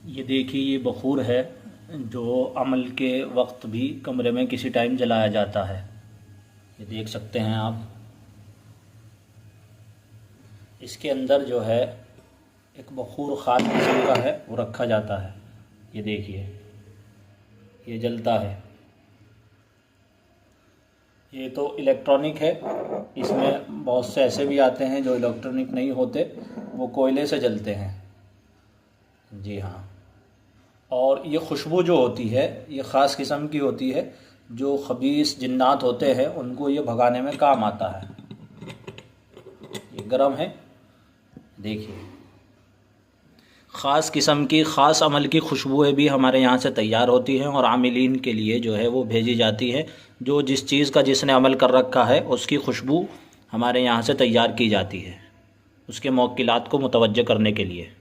ये देखिए, ये बखूर है जो अमल के वक्त भी कमरे में किसी टाइम जलाया जाता है। ये देख सकते हैं आप। इसके अंदर जो है एक बखूर ख़ास किस्म का है, वो रखा जाता है। ये देखिए, ये जलता है। ये तो इलेक्ट्रॉनिक है। इसमें बहुत से ऐसे भी आते हैं जो इलेक्ट्रॉनिक नहीं होते, वो कोयले से जलते हैं। जी हाँ। और ये खुशबू जो होती है, ये ख़ास किस्म की होती है। जो खबीस जिन्नात होते हैं उनको ये भगाने में काम आता है। ये गर्म है, देखिए। ख़ास किस्म की ख़ास अमल की खुशबुएँ भी हमारे यहाँ से तैयार होती हैं और आमिलीन के लिए जो है वो भेजी जाती है। जो जिस चीज़ का जिसने अमल कर रखा है उसकी खुशबू हमारे यहाँ से तैयार की जाती है, उसके मौक्किलात को मुतवज्जह करने के लिए।